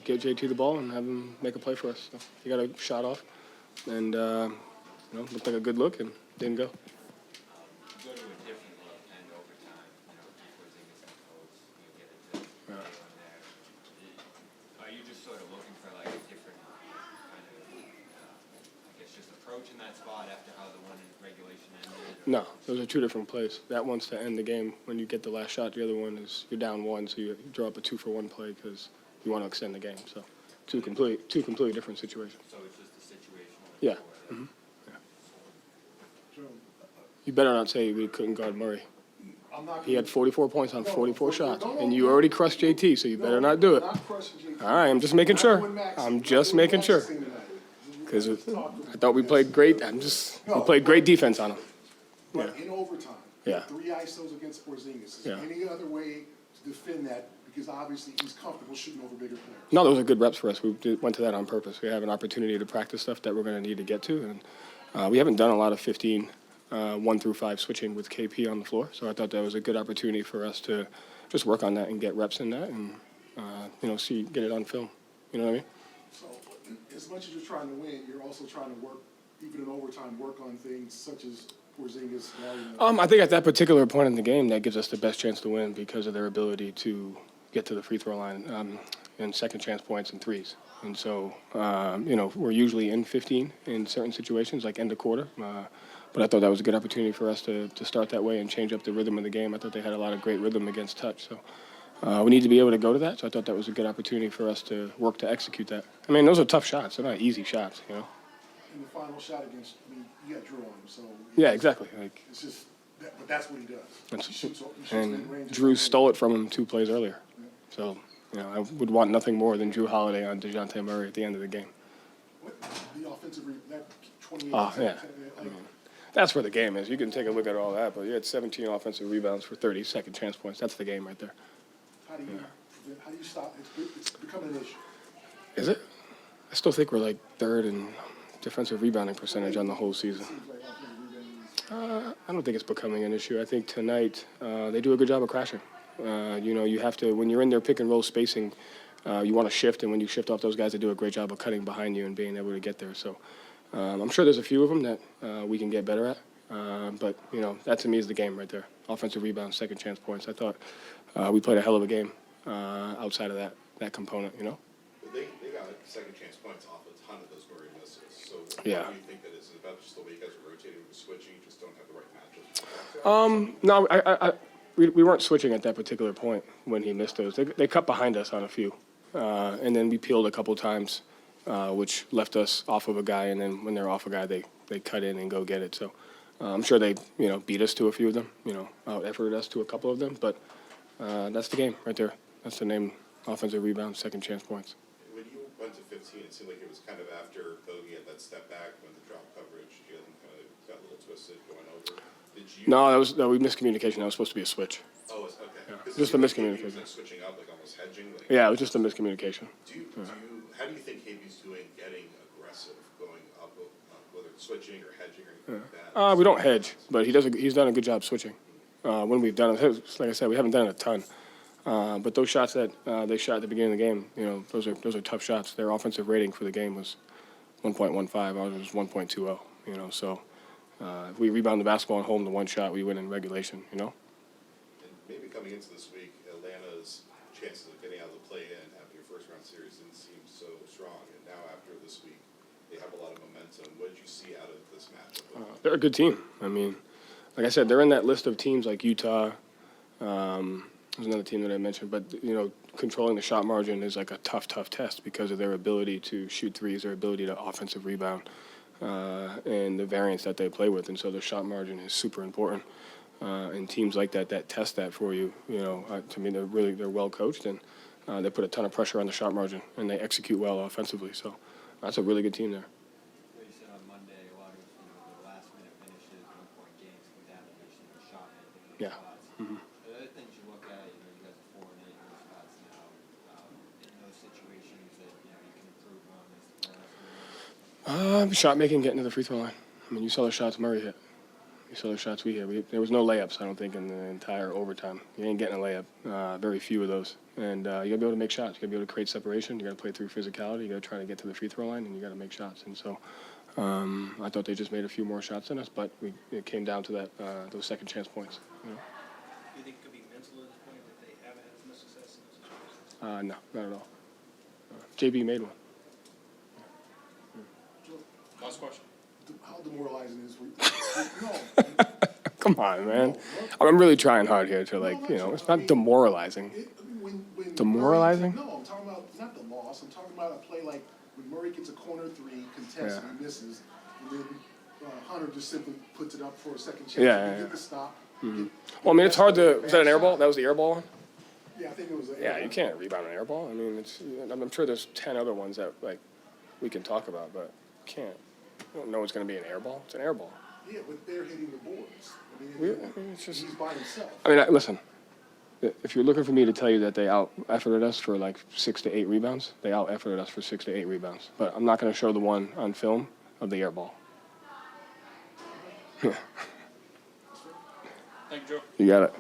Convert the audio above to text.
get JT the ball and have him make a play for us. So he got a shot off, and looked like a good look and didn't go. Go to a different look and overtime. Porzingis and Post, get it to there. Are you just sort of looking for like a different kind of, just approach in that spot after how the one in regulation ended? No, those are two different plays. That one's to end the game when you get the last shot. The other one is you're down one, so you draw up a 2-for-1 play because you want to extend the game. So two completely different situations. So it's just a situational. Yeah. Mm-hmm. You better not say we couldn't guard Murray. He had 44 points on 44 shots, and you already crushed JT, so you better not do it. All right, I'm just making sure. Because I thought we played great. We played great defense on him. But in overtime, Yeah. 3 ISOs against Porzingis. Is Yeah. there any other way to defend that? Because obviously he's comfortable shooting over bigger players. No, those are good reps for us. We went to that on purpose. We have an opportunity to practice stuff that we're going to need to get to, and we haven't done a lot of 15 1 through 5 switching with KP on the floor. So I thought that was a good opportunity for us to just work on that and get reps in that and, get it on film. You know what I mean? So as much as you're trying to win, you're also trying to work, even in overtime, work on things such as Porzingis. I think at that particular point in the game, that gives us the best chance to win because of their ability to get to the free throw line and second chance points and threes. And so, we're usually in 15 in certain situations, like end of quarter. But I thought that was a good opportunity for us to start that way and change up the rhythm of the game. I thought they had a lot of great rhythm against touch. So we need to be able to go to that. So I thought that was a good opportunity for us to work to execute that. I mean, those are tough shots. They're not easy shots, In the final shot against me, you got Drew on him. So yeah, exactly. It's just, but that's what he does. He shoots and mid-range. Drew stole it from him 2 plays earlier. Yeah. So, I would want nothing more than Drew Holiday on Dejounte Murray at the end of the game. The offensive, that 28. Yeah. That's where the game is. You can take a look at all that, but you had 17 offensive rebounds for 30 second chance points. That's the game right there. How do you stop? It's becoming an issue. Is it? I still think we're like third in defensive rebounding percentage on the whole season. I don't think it's becoming an issue. I think tonight they do a good job of crashing. You have to, when you're in their pick and roll spacing, you want to shift, and when you shift off those guys, they do a great job of cutting behind you and being able to get there. So I'm sure there's a few of them that we can get better at. But, that to me is the game right there. Offensive rebounds, second chance points. I thought we played a hell of a game outside of that component, They got second chance points off a ton of those Murray misses. So yeah. What do you think that is? Is it about just the way you guys are rotating with switching? You just don't have the right matchups? No, we weren't switching at that particular point when he missed those. They cut behind us on a few. And then we peeled a couple times, which left us off of a guy. And then when they're off a guy, they cut in and go get it. So I'm sure they, beat us to a few of them, out-efforted us to a couple of them. But that's the game right there. That's the name, offensive rebound, second chance points. When you went to 15, it seemed like it was kind of after Bogey had that step back when the drop coverage, Jalen kind of got a little twisted going over. No, we miscommunication. That was supposed to be a switch. Oh, okay. Yeah. Just a miscommunication. Like switching up, like almost hedging. Yeah, it was just a miscommunication. How do you think KB's doing getting aggressive, going up, whether it's switching or hedging or anything like that? We don't hedge, but he's done a good job switching. When we've done it, like I said, we haven't done it a ton. But those shots that they shot at the beginning of the game, those are tough shots. Their offensive rating for the game was 1.15. Ours was 1.20. So if we rebound the basketball and hold them to one shot, we win in regulation. And maybe coming into this week, Atlanta's chances of getting out of the play-in after your first-round series didn't seem so strong. And now after this week, they have a lot of momentum. What did you see out of this matchup? They're a good team. I mean, like I said, they're in that list of teams like Utah. There's another team that I mentioned, but controlling the shot margin is like a tough test because of their ability to shoot threes, their ability to offensive rebound, and the variance that they play with. And so their shot margin is super important. And teams like that test that for you. To me, they're well coached, and they put a ton of pressure on the shot margin, and they execute well offensively. So that's a really good team there. You said on Monday a lot of the last-minute finishes, one-point games come down to shot making. Yeah. Mm-hmm. The other things you look at, you guys are 4-8 in those spots now. In those situations that you can improve on. Shot making, getting to the free throw line. I mean, you saw the shots Murray hit. You saw the shots we hit. There was no layups, I don't think, in the entire overtime. You ain't getting a layup. Very few of those. And you got to be able to make shots. You got to be able to create separation. You got to play through physicality. You got to try to get to the free throw line, and you got to make shots. And so I thought they just made a few more shots than us, but it came down to that those second chance points. You know? Do you think it could be mental at this point that they haven't had as much success in those situations? No, not at all. JB made one. Last question. How demoralizing is no. Come on, man. I'm really trying hard here to, it's not demoralizing. When Demoralizing? No, I'm talking about not the loss. I'm talking about a play like when Murray gets a corner three, contests, and he misses, and then Hunter just simply puts it up for a second chance. Get the stop. Well, I mean, it's hard to. Was that an air ball? That was the air ball one? Yeah, I think it was. Yeah, you can't rebound an air ball. I mean, I'm sure there's 10 other ones that we can talk about, but you can't. You don't know it's going to be an air ball. It's an air ball. Yeah, but they're hitting the boards. I mean, It's just. he's by himself. I mean, listen. If you're looking for me to tell you that they out-efforted us for 6 to 8 rebounds, they out-efforted us for 6 to 8 rebounds. But I'm not going to show the one on film of the air ball. Thank you, Joe. You got it.